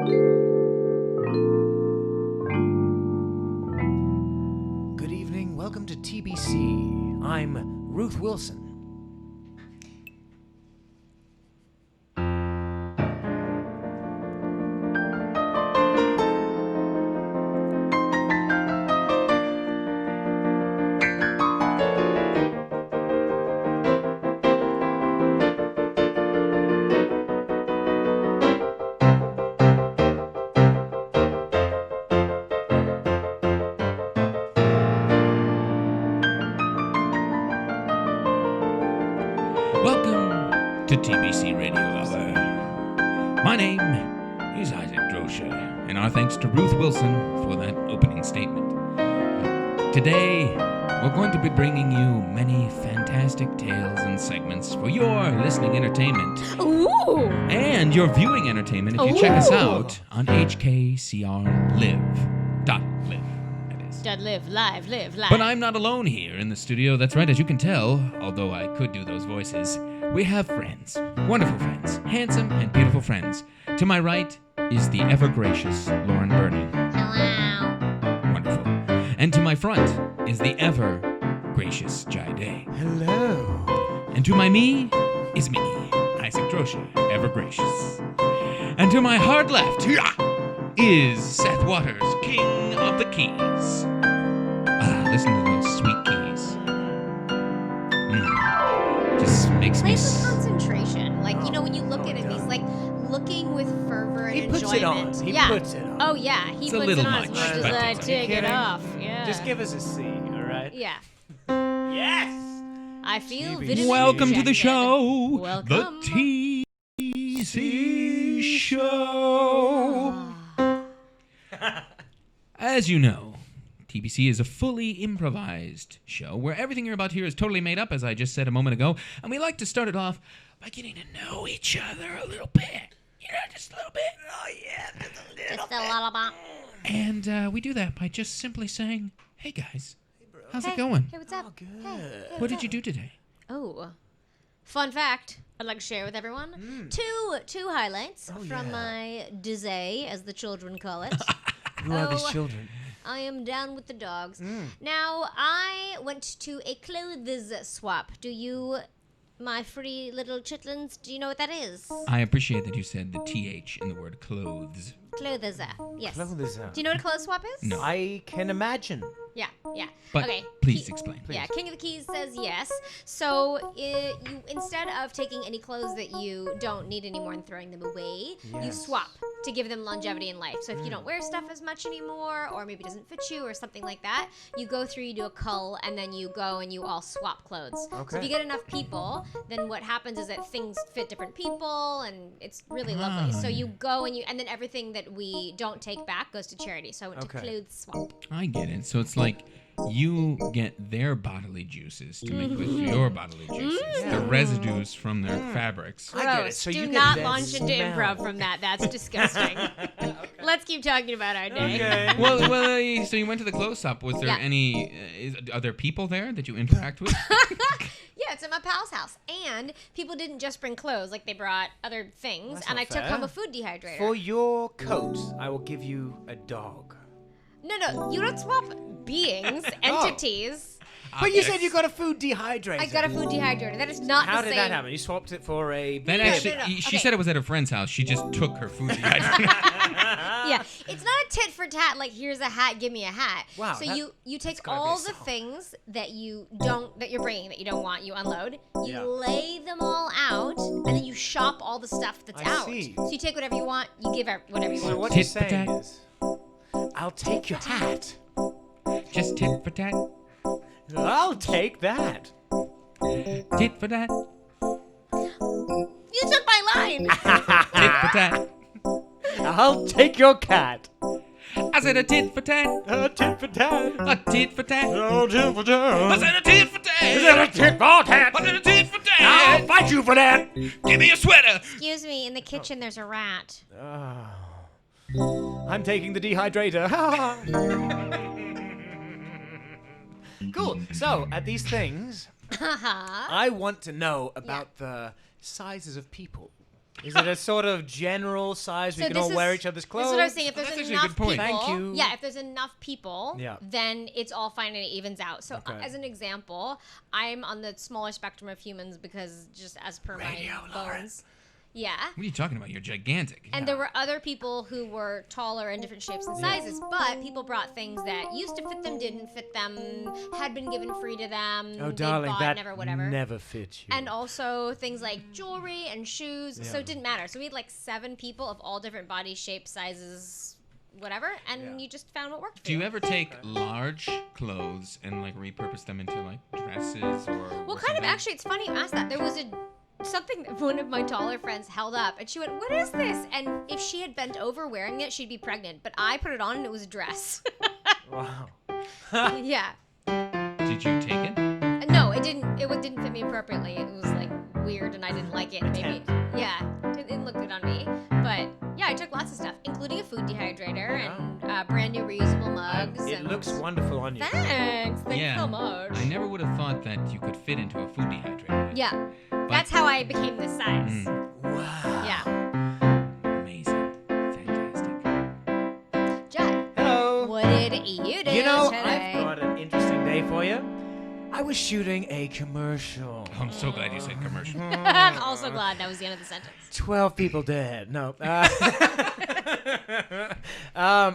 Good evening. Welcome to TBC. I'm Ruth Wilson. Welcome to TBC Radio Hour. My name is Isaac Drosha, and our thanks to Ruth Wilson for that opening statement. Today, we're going to be bringing you many fantastic tales and segments for your listening entertainment. Ooh! And your viewing entertainment if you check us out on HKCR Live. Live, live. But I'm not alone here in the studio. That's right, as you can tell, although I could do those voices, we have friends, wonderful friends, handsome and beautiful friends. To my right is the ever-gracious Lauren Burning. Hello. Wonderful. And to my front is the ever-gracious Jai Day. Hello. And to my me is me, Isaac Drosha, ever-gracious. And to my hard left is Seth Waters, King of the Keys. Listen to those sweet keys. Just makes me... Plays with concentration. Like, you know, when you look at him, he's like looking with fervor and He enjoyment. puts it on. He puts it on. Oh, yeah. He It's a puts little it on much, as much as but I it's take it kidding? off. Yeah. Just give us a C, all right? Yeah. Yes! I feel TBC. vitally Welcome to the rejected. show. Welcome. The TBC Show. As you know, TBC is a fully improvised show where everything you're about to hear is totally made up, as I just said a moment ago, and we like to start it off by getting to know each other a little bit. You know, just a little bit. Oh, yeah, just a little Just a lullaby. And we do that by just simply saying, hey, guys, how's it going? Hey, what's up? Oh, good. Hey, What did you do today? Oh, fun fact I'd like to share with everyone. Two highlights from my dizay, as the children call it. Who are these children? I am down with the dogs. Now, I went to a clothes swap. Do you, my free little chitlins, do you know what that is? I appreciate that you said the TH in the word clothes. Clothes, yes. Clothes. Do you know what a clothes swap is? No. I can imagine. Yeah. But Okay. please explain. Yeah, King of the Keys says yes. So you instead of taking any clothes that you don't need anymore and throwing them away, you Yes. swap to give them longevity in life. So if you don't wear stuff as much anymore, or maybe it doesn't fit you or something like that, you go through, you do a cull, and then you go and you all swap clothes. So if Okay. you get enough people, then what happens is that things fit different people, and it's really lovely. So you go and then everything that we don't take back goes to charity. So I went to Okay. clothes swap. I get it. So it's like you get their bodily juices to make with your bodily juices. The residues from their fabrics. I get it. Gross. So Do you get not that launch into smell. improv from that. That's disgusting. Let's keep talking about our day. Okay. Well, so you went to the close-up. Was there Yeah. any... are there people there that you interact with? Yeah, it's at my pal's house. And people didn't just bring clothes. Like, they brought other things. That's And not I took fair. home a food dehydrator. For your coat, I will give you a dog. No, you don't swap beings, entities. But you said you got a food dehydrator. I got a food dehydrator. That is not How the did same. that happen? You swapped it for a... That No, actually... no. She Okay. said it was at her friend's house. She just took her food dehydrator. Yeah, it's not a tit for tat. Like, here's a hat, give me a hat. Wow, So that- you take gotta be all a the song. things that you're bringing that you don't want. You unload. You Yeah. lay them all out, and then you shop all the stuff that's I out. see. So you take whatever you want. You give whatever you So want. what Tit you're for saying tat. is, I'll take your hat. Just tit for tat. I'll take that. Tit for tat. You took my line. Tit for tat. I'll take your cat. I said a tit for tat. Tit for tat. A tit for tat. Oh, tit for I tat. said a tit for tat. Is that a tit for tat? I said a tit for I'll tat. fight you for that. Give me a sweater. Excuse me. In the kitchen, there's a rat. I'm taking the dehydrator. Cool. So, at these things, Haha. I want to know about the sizes of people. Is it a sort of general size where you can all wear each other's clothes? This is what I was saying. If there's That's actually a enough good point. people, Thank you. yeah, if there's enough people, Yeah. then it's all fine and it evens out. So Okay. as an example, I'm on the smaller spectrum of humans because just as per Radio, my Lauren. bones. Yeah. What are you talking about? You're gigantic. And there were other people who were taller in different shapes and sizes, but people brought things that used to fit them, didn't fit them, had been given free to them. Oh, they darling, bought, that never fits you. And also things like jewelry and shoes. So Yeah. it didn't matter. So we had like 7 people of all different body shapes, sizes, whatever, and you just found what worked for Do you ever take large clothes and like repurpose them into like dresses or? Well, or kind of. something? Actually, it's funny you asked that. There was something that one of my taller friends held up, and she went, "What is this?" And if she had bent over wearing it, she'd be pregnant. But I put it on, and it was a dress. Wow. Yeah. Did you take it? No, it didn't. It didn't fit me appropriately. It was like weird, and I didn't like it. Maybe. Yeah. It didn't look good on me. But yeah, I took lots of stuff, including a food dehydrator and brand new reusable mugs. It and looks wonderful on you. Thanks. Thank you so much. I never would have thought that you could fit into a food dehydrator. Yeah. That's how I became this size. Wow. Yeah. Amazing. Fantastic. Judd, Hello. what did you do You know, today? I've got an interesting day for you. I was shooting a commercial. Oh, I'm so glad you said commercial. I'm also glad that was the end of the sentence. 12 people dead. No.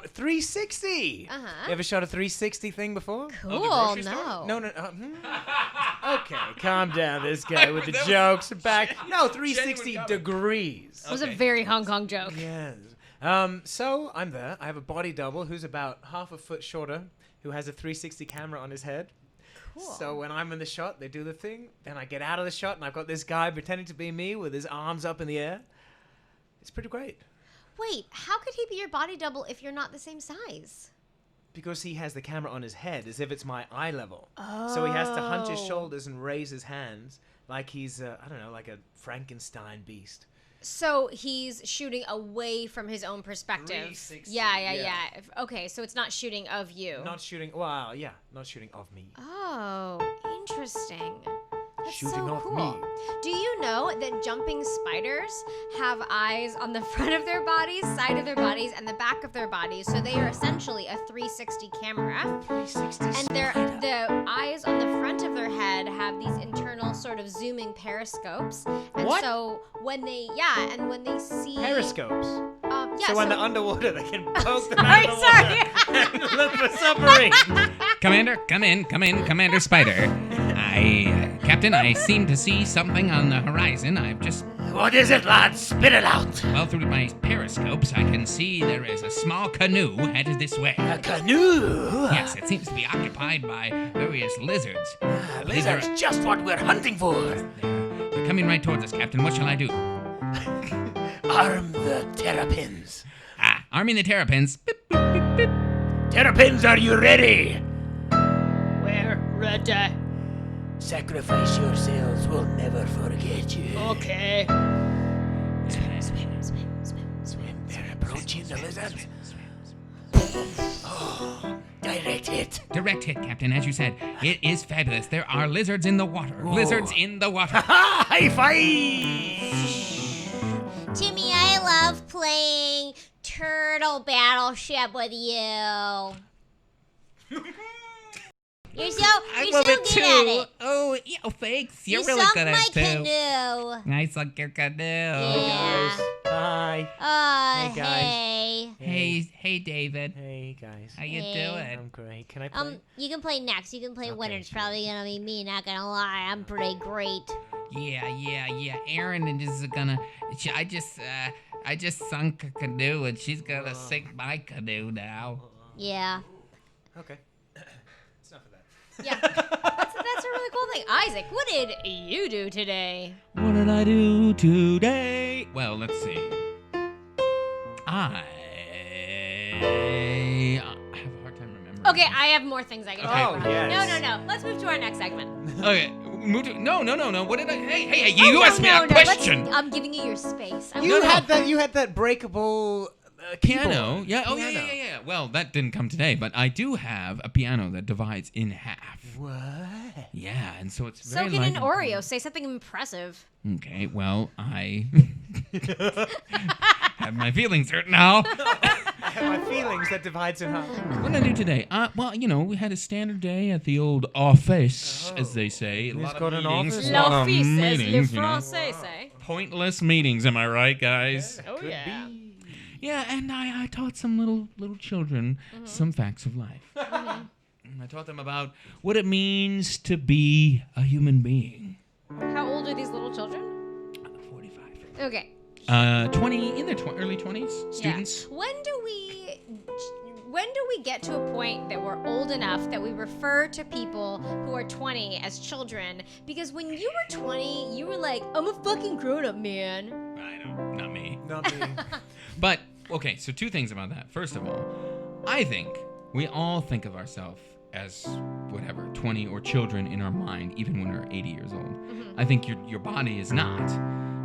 360. Uh-huh. You ever shot a 360 thing before? Cool. grocery store? No. No. Okay, calm down, this guy with the jokes. Back. No, 360 genuine comment. degrees. It was a Okay. very Hong Kong joke. Yes. So I'm there. I have a body double who's about half a foot shorter, who has a 360 camera on his head. Cool. So when I'm in the shot, they do the thing. Then I get out of the shot, and I've got this guy pretending to be me with his arms up in the air. It's pretty great Wait, how could he be your body double if you're not the same size? because he has the camera on his head as if it's my eye level. So he has to hunch his Oh. shoulders and raise his hands like he's, I don't know, like a Frankenstein beast. So he's shooting away from his own perspective. 360, Yeah. yeah. Okay, so it's not shooting of you. Not shooting, well, yeah, not shooting of me. Oh, interesting. That's Shooting so off cool. me. Do you know that jumping spiders have eyes on the front of their bodies, side of their bodies, and the back of their bodies? So they are essentially a 360 camera. 360 And spider. the eyes on the front of their head have these internal sort of zooming periscopes. And What? so when they see Periscopes. yeah, So when they're underwater, they can poke them Sorry, out of the water sorry. and look for submarines. Commander, come in, Commander Spider. Captain, I seem to see something on the horizon. I've just, What is it, lad? Spit it out. well, through my periscopes, I can see there is a small canoe headed this way. A canoe? Yes, it seems to be occupied by various lizards. Lizard's just what we're hunting for. They're coming right towards us, Captain. What shall I do? Arm the terrapins. Arming the terrapins. Beep, boop, beep, beep. Terrapins, are you ready? We're ready. Sacrifice yourselves, we'll never forget you. Okay. Swim, they're approaching the lizards. Oh, direct hit. Direct hit, Captain, as you said. It is fabulous. There are lizards in the water. Lizards in the water. Ha! High five! Timmy, I love playing Turtle Battleship with you. You're so good at it. Oh, yeah, thanks. You're you really sunk good my at it, too. canoe. I sunk your canoe. Yeah. Hi. Oh, Hey, guys. hey. Hey, David. Hey, guys. How you Hey. doing? I'm great. Can I play? You can play next. You can play Okay, winner. It's sure. probably gonna be me. Not gonna lie, I'm pretty great. Yeah. Aaron is gonna. I just sunk a canoe, and she's gonna sink my canoe now. Yeah. Okay. It's enough of that. Yeah. That's a really cool thing. Isaac, what did you do today? What did I do today? Well, let's see. I have a hard time remembering. Okay, I have more things I can Okay. talk about. Oh, yes. No. Let's move to our next segment. Okay, move to. No. What did I? Hey, you Oh, asked me a question. I'm giving you your space. You had that breakable Piano. keyboard. Yeah. Oh, Piano. yeah. Well, that didn't come today, but I do have a piano that divides in half. What? Yeah, and so it's So very can an light. Oreo. Say something impressive. Okay, well, I Have my feelings hurt now. I have my feelings that divides and half. What did I do today? Well, we had a standard day at the old office, as they say. A He's lot got of an meetings, office? a lot of L'office, as les meetings, Français say. Pointless meetings, am I right, guys? Oh, Could yeah. be. Yeah, and I taught some little children some facts of life. I taught them about what it means to be a human being. How old are these little children? 45. Okay. 20 in their early 20s students. Yeah. When do we get to a point that we're old enough that we refer to people who are 20 as children? Because when you were 20, you were like, I'm a fucking grown-up, man. I know, not me. Not me. But okay, so two things about that. First of all, I think we all think of ourselves as whatever, 20 or children in our mind, even when we're 80 years old. I think your body is not,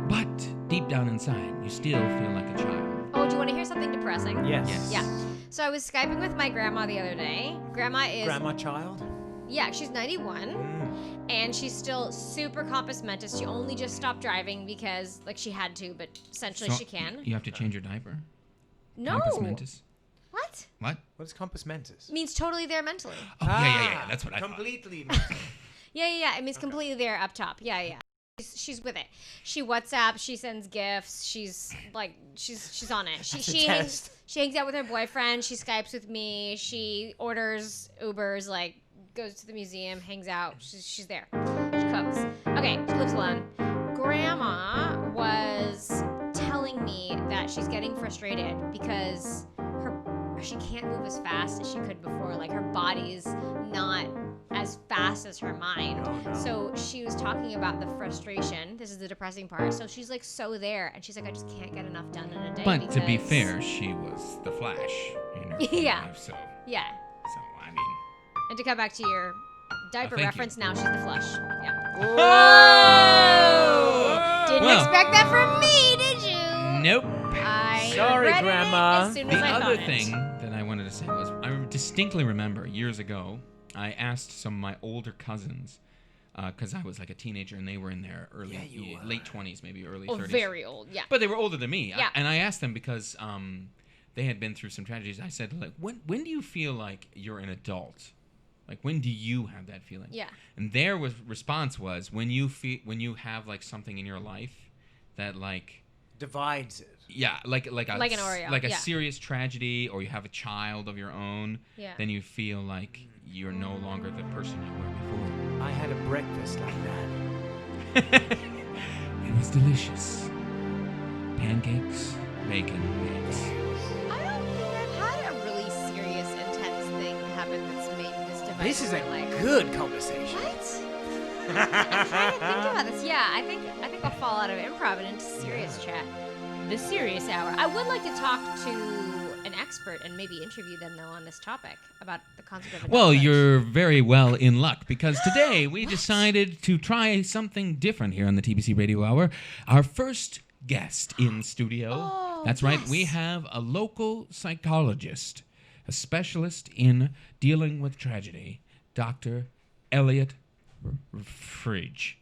but deep down inside, you still feel like a child. Oh, do you want to hear something depressing? Yes. Yeah. So I was Skyping with my grandma the other day. Grandma is... Grandma child? Yeah, she's 91. And she's still super compos mentis. She only just stopped driving because, she had to, but essentially So she can. You have to change your diaper? No. Compos mentis? What? What? What is compos mentis? It means totally there mentally. Oh, yeah. That's what I thought. Completely. Yeah. It means completely there up top. Yeah. She's with it. She WhatsApp. She sends gifts. She's on it. She hangs out with her boyfriend. She Skypes with me. She orders Ubers. Goes to the museum. Hangs out. She's there. She cooks. Okay. She lives alone. Grandma was telling me that she's getting frustrated because she can't move as fast as she could before. Her body's not as fast as her mind. Oh, no. So she was talking about the frustration. This is the depressing part. So she's so there, and she's like, I just can't get enough done in a day. But to be fair, she was the Flash in her Yeah. life, so Yeah. I mean... And to come back to your diaper thank reference, you. now she's the flush. Yeah. Whoa! Didn't Well. expect that from me, did you? Nope. I Sorry, regretted it Grandma. as soon The as I other thought thing it. that I wanted to say was, I distinctly remember years ago, I asked some of my older cousins, because I was a teenager and they were in their late 20s, maybe early 30s. Very old, yeah. But they were older than me. Yeah. And I asked them because they had been through some tragedies. I said, when do you feel like you're an adult? When do you have that feeling? Yeah. And their response was, when you have something in your life that Divides it. yeah, like an Oreo, like a yeah. serious tragedy, or you have a child of your own, Yeah. then you feel like you're no longer the person you were before. I had a breakfast like that. It was delicious. Pancakes, bacon, eggs. I don't think I've had a really serious, intense thing happen that's made this device. This is a like, good conversation. What? I'm trying to think about this. Yeah, I think I'll fall out of improv and into serious chat. The serious hour. I would like to talk to an expert and maybe interview them though on this topic about the concept of Well, adulthood. you're very well in luck because today we decided to try something different here on the TBC Radio Hour. Our first guest in studio. Oh, That's right. yes. We have a local psychologist, a specialist in dealing with tragedy, Dr. Elliot Fridge.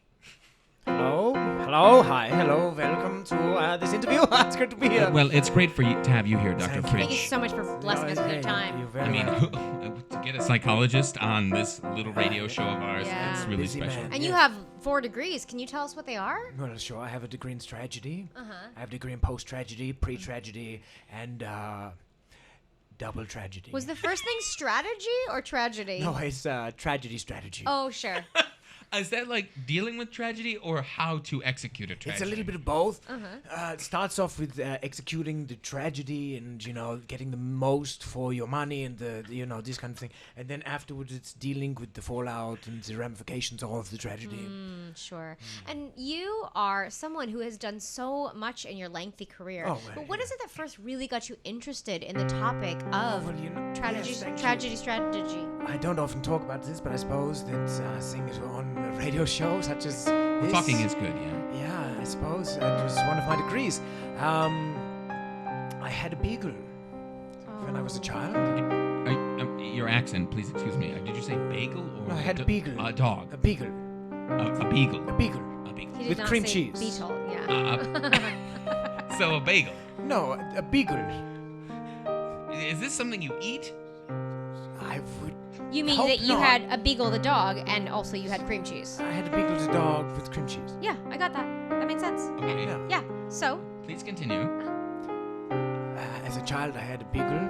Hello, hi, hello, welcome to this interview. It's good to be here. Well, it's great for you to have you here, Dr. Thank you. Thank you Fridge. so much for blessing us with your time. You're very I mean, welcome. to get a psychologist on this little radio show of ours, Yeah. it's really Busy special. man. And you have 4 degrees. Can you tell us what they are? Well, sure, I have a degree in strategy. Uh-huh. I have a degree in post-tragedy, pre-tragedy, and double tragedy. Was the first thing strategy or tragedy? No, it's tragedy strategy. Oh, sure. Is that dealing with tragedy or how to execute a tragedy? It's a little bit of both. Uh-huh. It starts off with executing the tragedy and, getting the most for your money and this kind of thing. And then afterwards it's dealing with the fallout and the ramifications of the tragedy. Sure. And you are someone who has done so much in your lengthy career. Oh, well, but what is it that first really got you interested in the topic of Well, tragedy, yes, thank you. tragedy strategy? I don't often talk about this, but I suppose that seeing it on a radio show such as this... Talking is good, yeah. Yeah, I suppose. It was one of my degrees. I had a beagle when I was a child. Your accent, please excuse me. Did you say bagel or No, I had a beagle. A dog. A beagle. A beagle. A beagle. A beagle. He did With not cream say cheese. Beetle, yeah. So a bagel. No, a beagle. Is this something you eat? I would. You mean Hope that you not. had a beagle the dog and also you had cream cheese? I had a beagle the dog with cream cheese. Yeah, I got that. That makes sense. Okay. Yeah. Yeah, so? Please continue. As a child, I had a beagle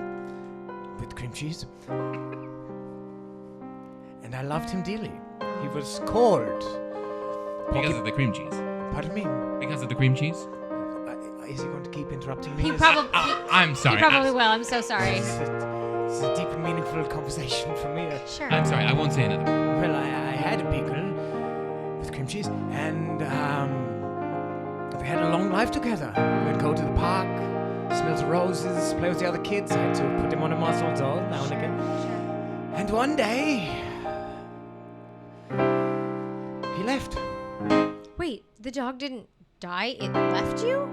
with cream cheese. And I loved him dearly. He was called. Because of the cream cheese. Pardon me? Because of the cream cheese? Is he going to keep interrupting me? He Is- probably, I'm he sorry. probably will. I'm so sorry. This is a deep and meaningful conversation for me. Sure. I'm sorry. I won't say another word. Well, I had a beagle with cream cheese, and we had a long life together. We'd go to the park, smell the roses, play with the other kids. I had to put him on a muscle doll now and again. And one day, he left. Wait, the dog didn't die? It left you?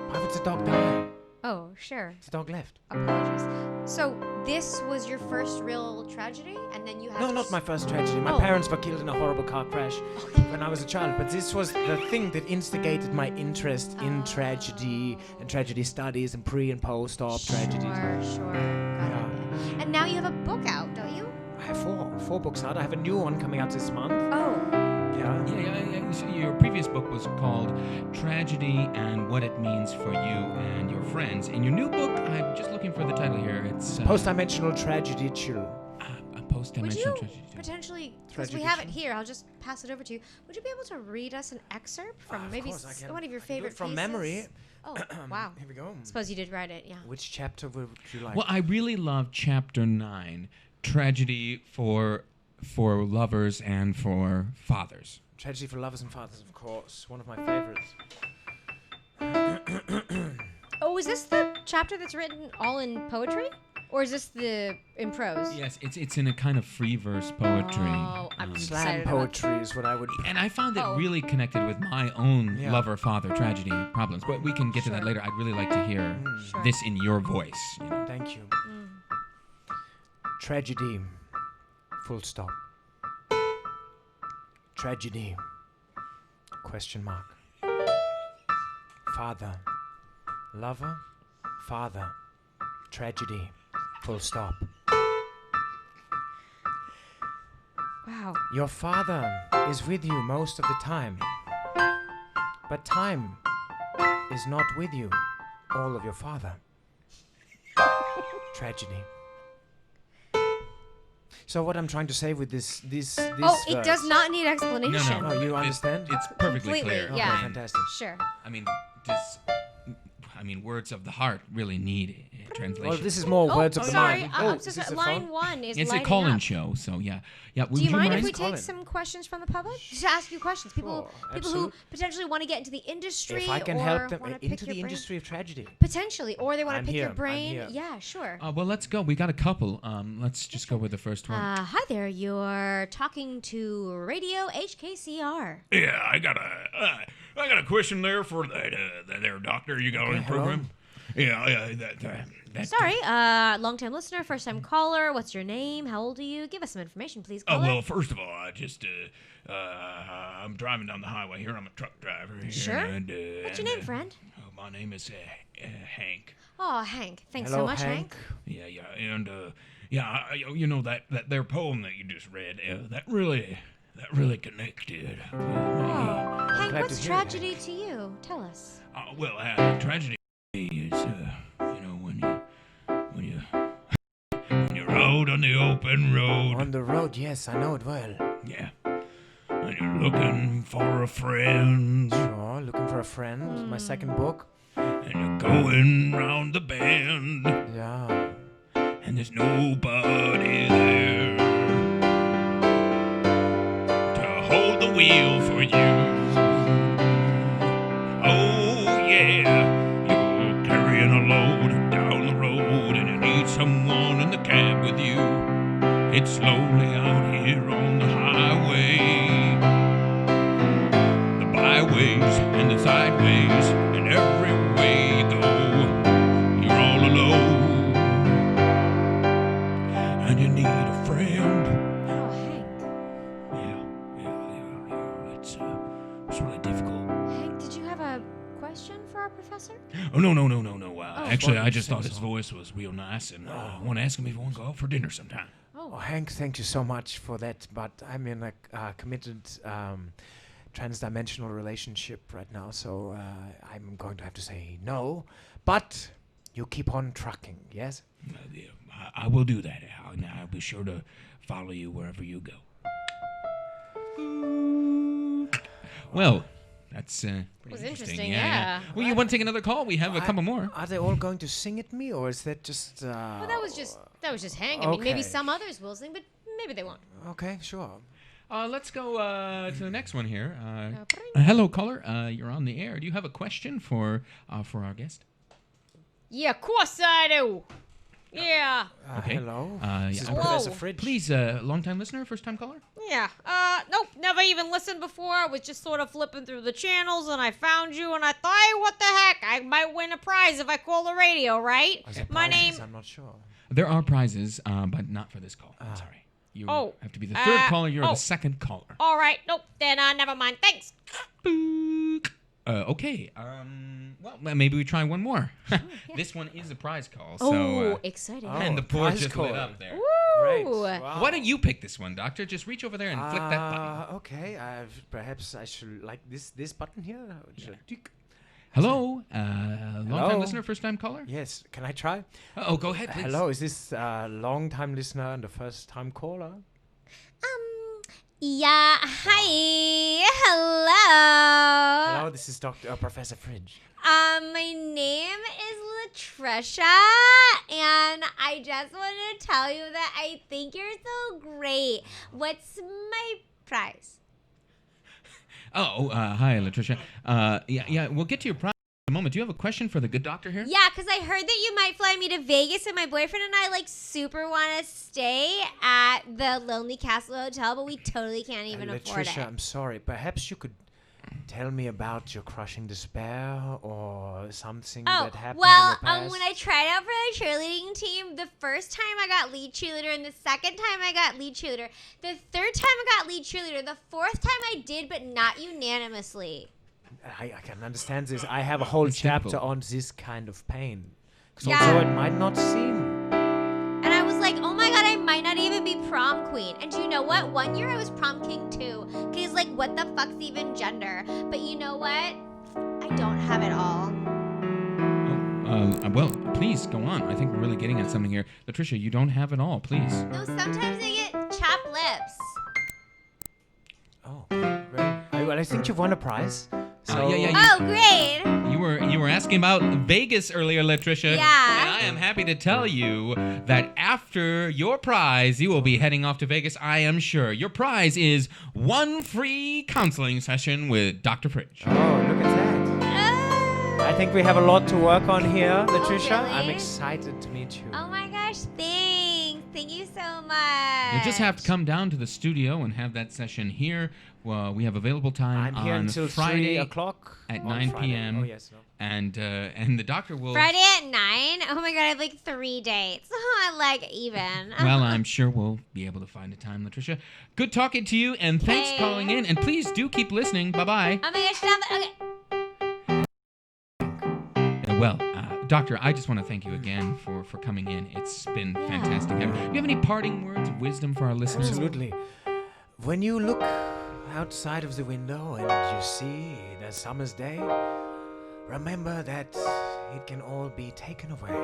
Why would the dog die? Oh, sure. The dog left. Apologies. So this was your first real tragedy, and then you had No, to not my first tragedy. My Oh. parents were killed in a horrible car crash Okay. when I was a child. But this was the thing that instigated my interest in tragedy and tragedy studies and pre and post-op tragedies. Sure. Got it. And now you have a book out, don't you? I have four books out. I have a new one coming out this month. Oh. Yeah. Yeah. So your previous book was called Tragedy and What It Means for You and Your Friends. In your new book, I'm just looking for the title here. It's Post-dimensional tragedy chill. a post-dimensional Would you tragedy. potentially, because we Tragedy have it chill. here, I'll just pass it over to you. Would you be able to read us an excerpt from Of maybe course I can. one of your I can do favorite it from pieces? memory. Oh, wow. Here we go. Suppose you did write it, yeah. Which chapter would you like? Well, I really love Chapter 9, Tragedy for Lovers and for Fathers. Tragedy for Lovers and Fathers, of course. One of my favorites. Oh, is this the chapter that's written all in poetry? Or is this the in prose? Yes, it's in a kind of free verse poetry. Oh, I'm Slam excited about poetry is what I would... And I found it Oh. really connected with my own Yeah. lover-father tragedy problems. But we can get to that Sure. later. I'd really like to hear Sure. this in your voice. You know. Thank you. Mm. Tragedy. Full stop. Tragedy. Question mark. Father. Lover. Father. Tragedy. Full stop. Wow. Your father is with you most of the time. But time is not with you all of your father. Tragedy. So what I'm trying to say with this Oh, it does verse- not need explanation. Oh, you understand? It's perfectly Completely, clear. Okay, yeah. fantastic. Sure. I mean, words of the heart really need a translation. Well, this is more Oh, words of the sorry. mind. I'm is so this sorry. a Line phone? 1 is It's a lighting call-in up. show, so yeah. Would Do you mind if we Call take in. some questions from the public? Just ask you questions. People who absolute- potentially want to get into the industry If I can or help them wanna pick into your the brain. industry of tragedy. Potentially, or they want to I'm pick your here, I'm brain. here. Yeah, sure. Well, let's go. We got a couple. Let's just go with the first one. Hi there. You're talking to Radio HKCR. Yeah, I got a question there for that there doctor you got on the hello. program. Yeah, that. Sorry, long-time listener, first-time caller. What's your name? How old are you? Give us some information, please. Oh Caller. well, first of all, I just I'm driving down the highway here. I'm a truck driver here. Sure. And, What's your name, friend? Oh, my name is Hank. Oh, Hank. Thanks Hello, so much, Hank. Yeah, and you know that their poem that you just read. That really connected with me. Oh, Hank, glad what's to hear it, tragedy to you? Tell us. Well, tragedy is when you're out on the open road. On the road, yes, I know it well. Yeah. And you're looking for a friend. Sure, looking for a friend. My second book. And you're going round the bend. Yeah. And there's nobody there to hold the wheel for you. Oh yeah. You're carrying a load down the road. And you need someone in the cab with you. It's lonely out here on the highway. The byways and the sideways, and every way you go, you're all alone. And you need a friend. Oh, Hank. Yeah. It's really difficult. Hank, did you have a question for our professor? sir? Oh, no. Actually, I Well, just thought thanks, his Hank. voice was real nice, and I want to ask him if he want to go out for dinner sometime. Oh, Hank, thank you so much for that. But I'm in a committed transdimensional relationship right now, so I'm going to have to say no. But you keep on trucking, yes? Yeah, I will do that, Al, and I'll be sure to follow you wherever you go. Well, that's It was pretty interesting, yeah. Well, you want to take another call? We have a couple more. Are they all going to sing at me, or is that just... Well, that was just Hank. I mean, maybe Okay. some others will sing, but maybe they won't. Okay, sure. Let's go to the next one here. Hello, caller. You're on the air. Do you have a question for our guest? Yeah, of course I do. Yeah. Okay. Hello? This is yeah, Professor Hello. Fridge. Please, long-time listener, first-time caller? Yeah. Nope, never even listened before. I was just sort of flipping through the channels and I found you and I thought, hey, what the heck? I might win a prize if I call the radio, right? Are there My prizes? name. I'm not sure. There are prizes, but not for this call. I'm sorry. You Oh, have to be the third caller. You're oh. the second caller. All right. Nope. Then never mind. Thanks. Okay. Well, maybe we try one more. This one is a prize call. So, exciting. and the Oh, board prize just lit call. up there. Great. Ooh. Wow. Why don't you pick this one, Doctor? Just reach over there and flick that button. Okay, perhaps I should like this button here. Tick. Hello, long-time Hello? listener, first-time caller? Yes, can I try? Oh, go ahead, please. Hello, is this long-time listener and a first-time caller? Yeah. Hi. Hello. Hello, this is Professor Fridge. My name is Latricia, and I just want to tell you that I think you're so great. What's my prize? Oh, hi, Latricia. Yeah, we'll get to your prize in a moment. Do you have a question for the good doctor here? Yeah, because I heard that you might fly me to Vegas, and my boyfriend and I super want to stay at the Lonely Castle Hotel, but we totally can't even afford Latricia, it. I'm sorry. Perhaps you could tell me about your crushing despair or something that happened in your past. When I tried out for the cheerleading team, the first time I got lead cheerleader, and the second time I got lead cheerleader, the third time I got lead cheerleader, the fourth time I did, but not unanimously. I can understand this. I have a whole It's chapter difficult. on this kind of pain. 'Cause Yeah. although it might not seem... And I was like, oh my god, I might not even be prom queen. And do you know what? One year I was prom king too. Because what the fuck's even gender? But you know what? I don't have it all. Well, please, go on. I think we're really getting at something here. Latricia, you don't have it all, please. No, sometimes I get chapped lips. Oh, well, I think you've won a prize. So yeah, Oh, great. You were asking about Vegas earlier, Latricia. Yeah. And I am happy to tell you that after your prize, you will be heading off to Vegas, I am sure. Your prize is one free counseling session with Dr. Fridge. Oh, look at that. I think we have a lot to work on here, Latricia. really? I'm excited to meet you. Oh my gosh, thanks. Thank you so much. You just have to come down to the studio and have that session here. Well, we have available time I'm here on until Friday 3 o'clock. at on 9 Friday. p.m. Oh, yes. No. And the doctor will... Friday at 9? Oh my god, I have 3 dates. Even. Well, I'm sure we'll be able to find a time, Latricia. Good talking to you, and thanks Hey. calling in. And please do keep listening. Bye-bye. Oh my gosh, stop it. Okay. Well, Doctor, I just want to thank you again for coming in. It's been fantastic. Do you have any parting words of wisdom for our listeners? Absolutely. When you look outside of the window and you see the summer's day, remember that it can all be taken away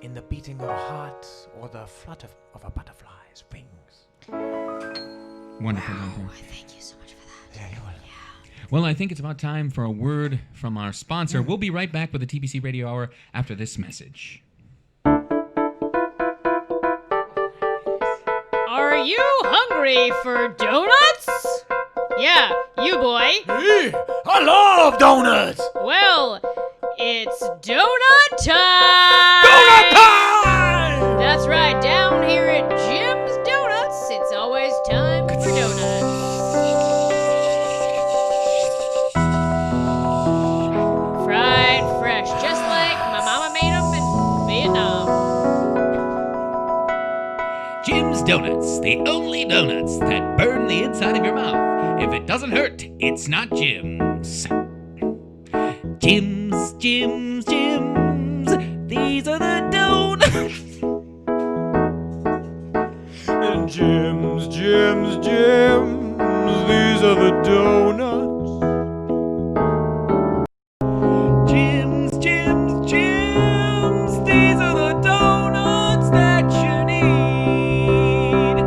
in the beating of a heart or the flutter of a butterfly's wings. Wonderful. wonderful. Thank you so much for that. Yeah, you will. Well, I think it's about time for a word from our sponsor. We'll be right back with the TBC Radio Hour after this message. Are you hungry for donuts? Yeah, you boy. Hey, I love donuts! Well, it's donut time! Donut time! That's right, down here at Jim's Donuts, it's always time for donuts. Fried fresh, just like my mama made them in Vietnam. Jim's Donuts, the only donuts that burn the inside of your mouth. If it doesn't hurt, it's not Jim's. Jims, Jims, Jims, these are the donuts. And Jims, Jims, Jims, these are the donuts. Jims, Jims, Jims, these are the donuts that you need.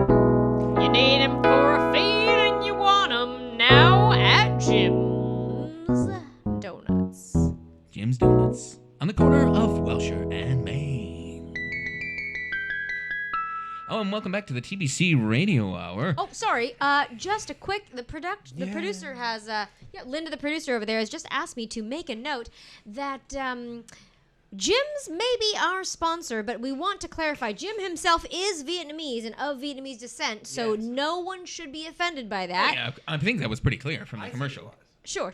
You need 'em for a feed and you want 'em now at Jim's Donuts. Jim's Donuts, on the corner of Welsher and Main. Oh, and welcome back to the TBC Radio Hour. Oh, sorry. Just a quick. The producer has. Linda, the producer over there, has just asked me to make a note that Jim's may be our sponsor, but we want to clarify. Jim himself is Vietnamese and of Vietnamese descent, so no one should be offended by that. Yeah, I think that was pretty clear from the commercial. Sure.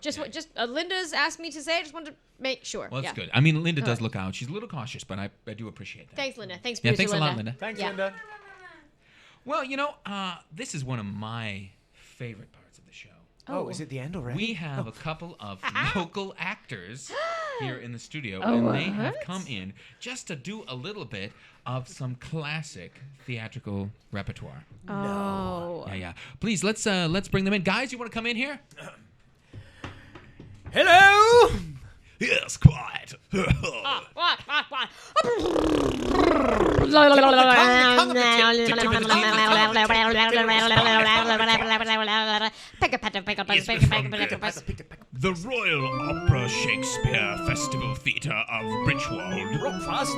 Linda's asked me to say. I just wanted to make sure. Well, that's good. I mean, Linda does look out. She's a little cautious, but I do appreciate that. Thanks, Linda. Thanks, Yeah, producer thanks a Linda. lot, Linda. Thanks, Yeah. Linda. Well, this is one of my favorite parts of the show. Oh, is it the end already? We have a couple of local actors here in the studio, and they have come in just to do a little bit of some classic theatrical repertoire. Oh. Yeah. Please, let's bring them in. Guys, you want to come in here? Hello. Yes, quiet. What? The Royal Opera Shakespeare Festival Theatre of Bridgewald. Rockfast.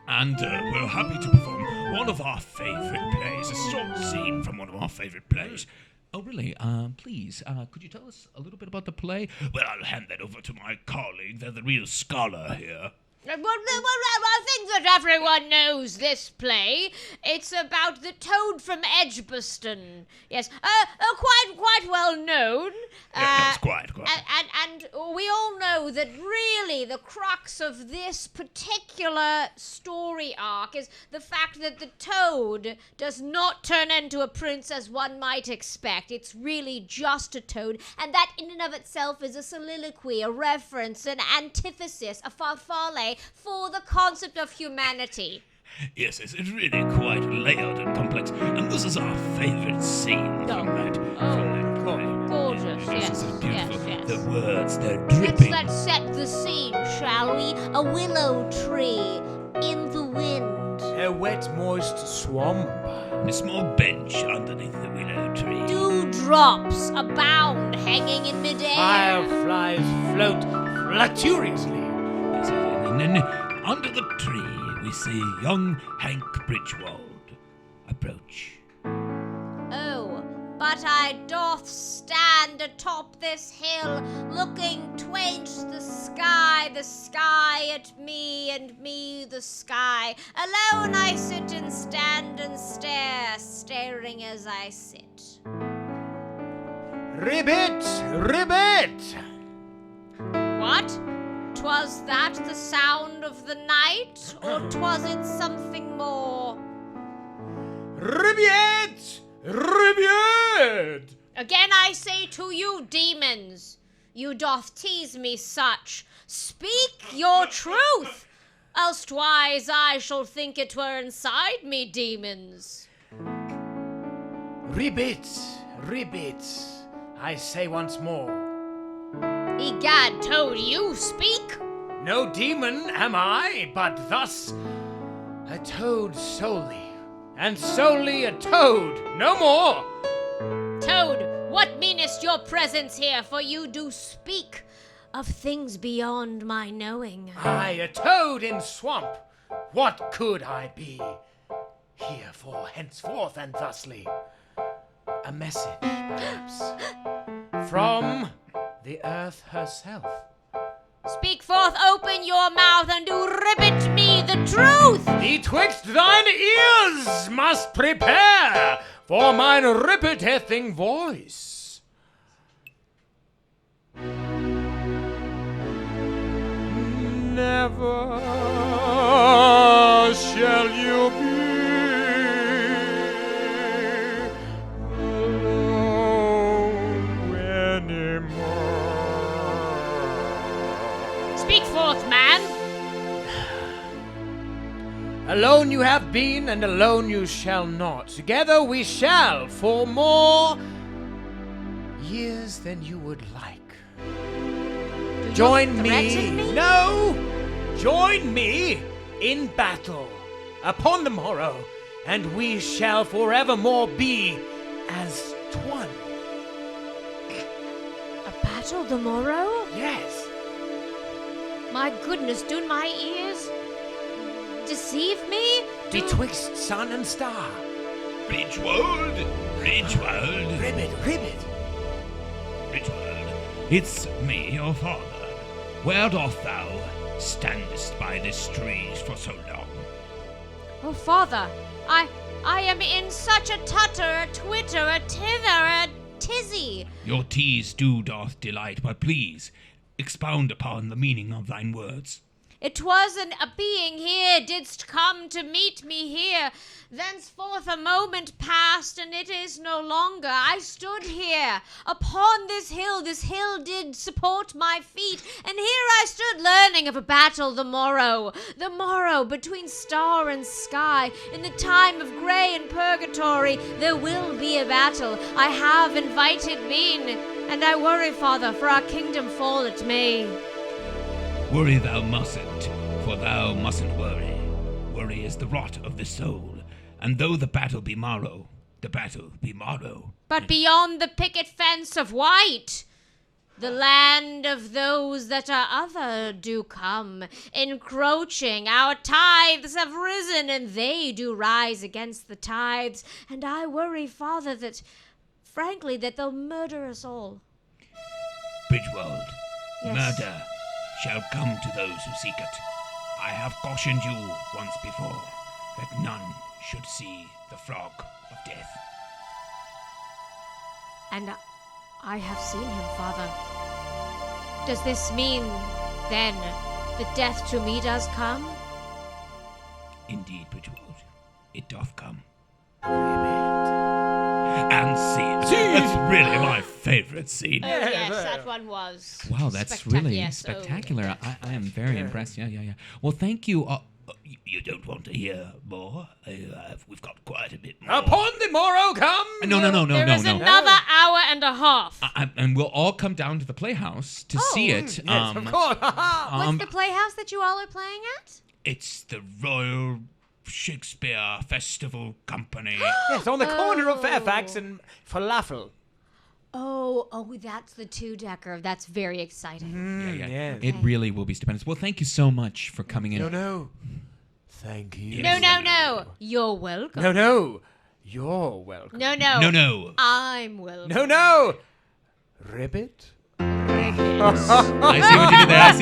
And we're happy to perform one of our favourite plays, a short scene from one of our favourite plays. Oh, really? Please, could you tell us a little bit about the play? Well, I'll hand that over to my colleague. They're the real scholar here. Well, I think that everyone knows this play. It's about the toad from Edgbaston. Yes, quite well known. Yes, quite. And we all know that really the crux of this particular story arc is the fact that the toad does not turn into a prince as one might expect. It's really just a toad, and that in and of itself is a soliloquy, a reference, an antithesis, a farfalle for the concept of humanity. Yes, it's really quite layered and complex, and this is our favourite scene from that play. Gorgeous, This yes, is beautiful. yes. The words, they're dripping. Let's set the scene, shall we? A willow tree in the wind. A wet, moist swamp. And a small bench underneath the willow tree. Dewdrops abound, hanging in midair. Fireflies float luxuriously. And then under the tree we see young Hank Bridgewald approach. Oh, but I doth stand atop this hill, looking twainst the sky at me, and me the sky. Alone I sit and stand and stare, staring as I sit. Ribbit, ribbit. What? 'Twas that the sound of the night, or 'twas it something more? Ribbit, ribbit. Again I say to you, demons, you doth tease me such. Speak your truth, elsewise I shall think it were inside me, demons. Ribbit, ribbit. I say once more. Egad, toad, you speak? No demon am I, but thus a toad solely, and solely a toad, no more. Toad, what meanest your presence here, for you do speak of things beyond my knowing. I, a toad in swamp, what could I be? Here for henceforth and thusly. A message, perhaps, from the earth herself. Speak forth, open your mouth, and do ribbit me the truth! Betwixt thine ears must prepare for mine ribbitething voice. Never shall you be alone anymore. Alone you have been, and alone you shall not. Together we shall, for more years than you would like. Join threaten me? No! Join me in battle upon the morrow, and we shall forevermore be as one. A battle tomorrow? Yes. My goodness, do my ears deceive me? Betwixt sun and star. Bridgewold! Bridgewold! Ribbit, ribbit. Bridgewold, it's me, your father. Where doth thou standest by this tree for so long? Oh, Father, I am in such a tutter, a twitter, a tither, a tizzy. Your tease doth delight, but please expound upon the meaning of thine words. It was a being here didst come to meet me here. Thenceforth a moment passed, and it is no longer. I stood here upon this hill did support my feet, and here I stood learning of a battle the morrow between star and sky. In the time of grey and purgatory there will be a battle. I have invited been, and I worry, Father, for our kingdom fall it may. Worry thou mustn't, for thou mustn't worry. Worry is the rot of the soul, and though the battle be morrow, the battle be morrow. But beyond the picket fence of white, the land of those that are other do come, encroaching. Our tithes have risen, and they do rise against the tithes. And I worry, Father, that, frankly, that they'll murder us all. Bridgewold, Yes. murder shall come to those who seek it. I have cautioned you once before that none should see the frog of death. And I have seen him, Father. Does this mean, then, that death to me does come? Indeed, Bridgewold, it doth come. And scene. That's really my favorite scene. Oh, yes, that one was. Wow, that's really Yes, oh. spectacular. I am very impressed. Yeah. Well, thank you. You don't want to hear more? We've got quite a bit more. Upon the morrow come. No. There is another hour and a half. And we'll all come down to the Playhouse to see it. Yes, of course. What's the playhouse that you all are playing at? It's the Royal Shakespeare Festival Company. Yes, on the corner of Fairfax and Falafel. Oh, that's the two-decker. That's very exciting. Yes. It really will be stupendous. Well, thank you so much for coming in. No. Thank you. No. You're welcome. No. You're welcome. No. No. I'm welcome. No. Ribbit. I see what you did there.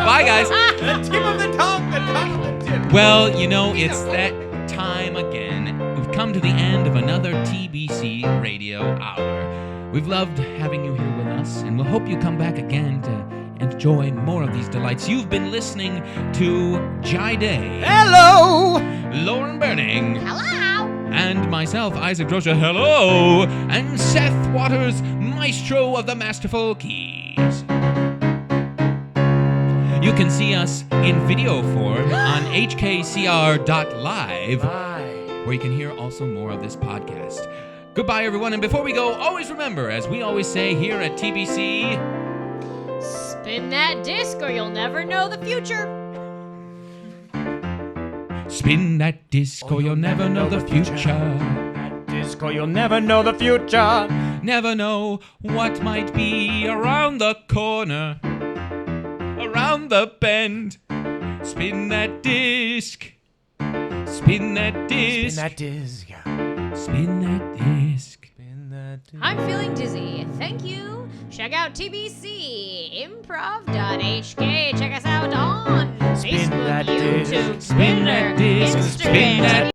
Bye, guys. The tip of the tongue. The tongue of the tip. Well, it's that time again. We've come to the end of another TBC Radio Hour. We've loved having you here with us, and we'll hope you come back again to enjoy more of these delights. You've been listening to Jai Day. Hello. Lauren Burning. Hello. And myself, Isaac Drosha, hello. And Seth Waters, maestro of the masterful keys. You can see us in video form on HKCR.live, where you can hear also more of this podcast. Goodbye, everyone. And before we go, always remember, as we always say here at TBC, Spin that disc or you'll never know the future. spin that disc or you'll never know the future. Disc or you'll never know the future. Never know what might be around the corner, around the bend. Spin that disc. Spin that disc. Spin that disc. Spin that disc. Spin that disc. I'm feeling dizzy. Thank you. Check out TBC, improv.hk. Check us out on Spin Facebook, that disc. YouTube, Spin that Twitter, disc. Instagram. Spin that